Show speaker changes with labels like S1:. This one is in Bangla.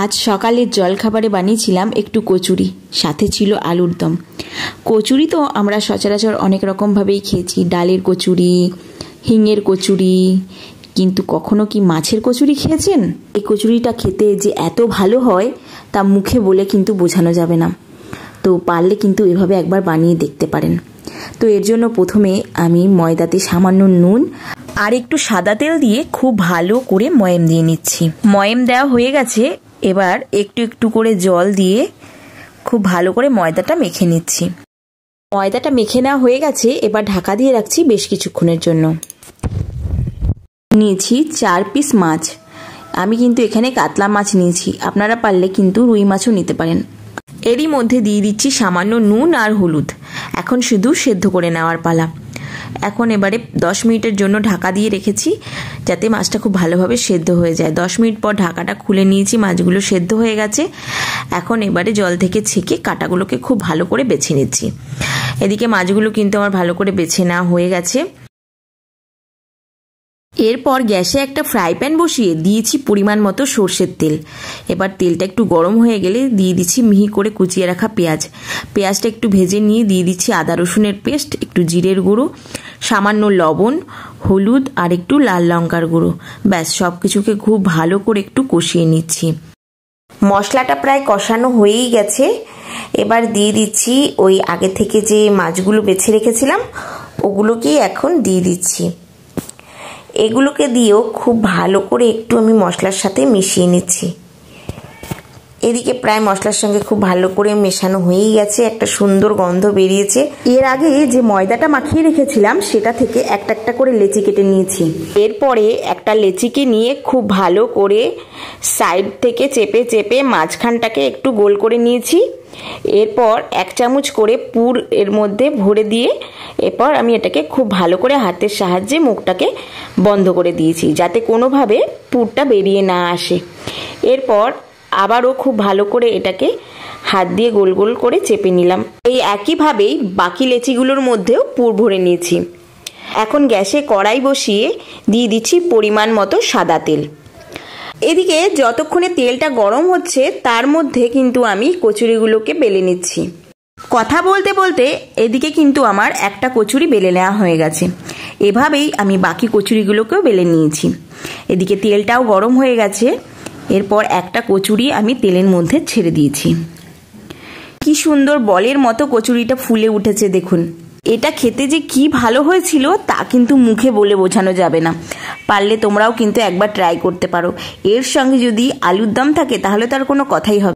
S1: আজ সকালের জলখাবারে বানিয়েছিলাম একটু কচুরি, সাথে ছিল আলুর দম। কচুরি তো আমরা সচরাচর অনেক রকমভাবেই খেয়েছি, ডালের কচুরি, হিঙের কচুরি, কিন্তু কখনো কি মাছের কচুরি খেয়েছেন? এই কচুরিটা খেতে যে এত ভালো হয় তা মুখে বলে কিন্তু বোঝানো যাবে না। তো পারলে কিন্তু এভাবে একবার বানিয়ে দেখতে পারেন। তো এর জন্য প্রথমে আমি ময়দাতে সামান্য নুন আর একটু সাদা তেল দিয়ে খুব ভালো করে ময়াম দিয়ে নিচ্ছি। ময়াম দেওয়া হয়ে গেছে, এবার একটু একটু করে জল দিয়ে খুব ভালো করে ময়দাটা মেখে নিচ্ছি। ময়দাটা মেখে নেওয়া হয়ে গেছে, এবার ঢাকা দিয়ে রাখছি বেশ কিছুক্ষণের জন্য। নিয়েছি 4 পিস মাছ। আমি কিন্তু এখানে কাতলা মাছ নিয়েছি, আপনারা পারলে কিন্তু রুই মাছও নিতে পারেন। এরই মধ্যে দিয়ে দিচ্ছি সামান্য নুন আর হলুদ। এখন শুধু সেদ্ধ করে নেওয়ার পালা। এখন এবারে 10 মিনিটের জন্য ঢাকা দিয়ে রেখেছি যাতে মাছটা খুব ভালোভাবে সেদ্ধ হয়ে যায়। 10 মিনিট পর ঢাকাটা খুলে নিয়েছি, মাছগুলো সেদ্ধ হয়ে গেছে। এখন এবারে জল থেকে ছেঁকে কাঁটাগুলোকে খুব ভালো করে বেছে নিচ্ছি। এদিকে মাছগুলো কিন্তু আমার ভালো করে বেছে নেওয়া হয়ে গেছে। এরপর গ্যাসে একটা ফ্রাই প্যান বসিয়ে দিয়েছি পরিমাণ মতো সর্ষের তেল। এবার তেলটা একটু গরম হয়ে গেলে দিয়ে দিচ্ছি মিহি করে কুচিয়ে রাখা পেঁয়াজ। পেঁয়াজটা একটু ভেজে নিয়ে দিয়ে দিচ্ছি আদা রসুনের পেস্ট, একটু জিরের গুঁড়ো, সামান্য লবণ, হলুদ আর একটু লাল লঙ্কার গুঁড়ো। ব্যাস সব কিছুকে খুব ভালো করে একটু কষিয়ে নিচ্ছি। মশলাটা প্রায় কষানো হয়েই গেছে। এবার দিয়ে দিচ্ছি ওই আগে থেকে যে মাছগুলো বেছে রেখেছিলাম ওগুলোকেই এখন দিয়ে দিচ্ছি। এগুলোকে দিয়েও খুব ভালো করে একটু আমি মশলার সাথে মিশিয়ে নিচ্ছি। এদিকে প্রায় মশলার সঙ্গে খুব ভালো করে মেশানো হয়েই গেছে, একটা সুন্দর গন্ধ বেরিয়েছে। এর আগে যে ময়দাটা মাখিয়ে রেখেছিলাম সেটা থেকে একটা একটা করে লেচি কেটে নিয়েছি। এরপরে একটা লেচিকে নিয়ে খুব ভালো করে সাইড থেকে চেপে চেপে মাঝখানটাকে একটু গোল করে নিয়েছি। এরপর 1 চামচ করে পুর এর মধ্যে ভরে দিয়ে এরপর আমি এটাকে খুব ভালো করে হাতের সাহায্যে মুখটাকে বন্ধ করে দিয়েছি যাতে কোনোভাবে পুরটা বেরিয়ে না আসে। এরপর আবারও খুব ভালো করে এটাকে হাত দিয়ে গোল গোল করে চেপে নিলাম। এই একইভাবেই বাকি লেচিগুলোর মধ্যেও পুর ভরে নিয়েছি। এখন গ্যাসে কড়াই বসিয়ে দিয়ে দিচ্ছি পরিমাণ মতো সাদা তেল। এদিকে যতক্ষণে তেলটা গরম হচ্ছে তার মধ্যে কিন্তু আমি কচুরিগুলোকে বেলে নিচ্ছি। কথা বলতে বলতে এদিকে কিন্তু আমার একটা কচুরি বেলে নেওয়া হয়ে গেছে। এভাবেই আমি বাকি কচুরিগুলোকেও বেলে নিয়েছি। এদিকে তেলটাও গরম হয়ে গেছে। এরপর একটা কচুরি আমি তেলের মধ্যে ছেড়ে দিয়েছি। কি সুন্দর বলের মতো কচুরিটা ফুলে উঠেছে দেখুন। এটা খেতে যে কি ভালো হয়েছিল তা কিন্তু মুখে বলে বোঝানো যাবে না। পারলে তোমরাও কিন্তু একবার ট্রাই করতে পারো। এর সঙ্গে যদি আলুর দম থাকে তাহলে তার কোনো কথাই হবে।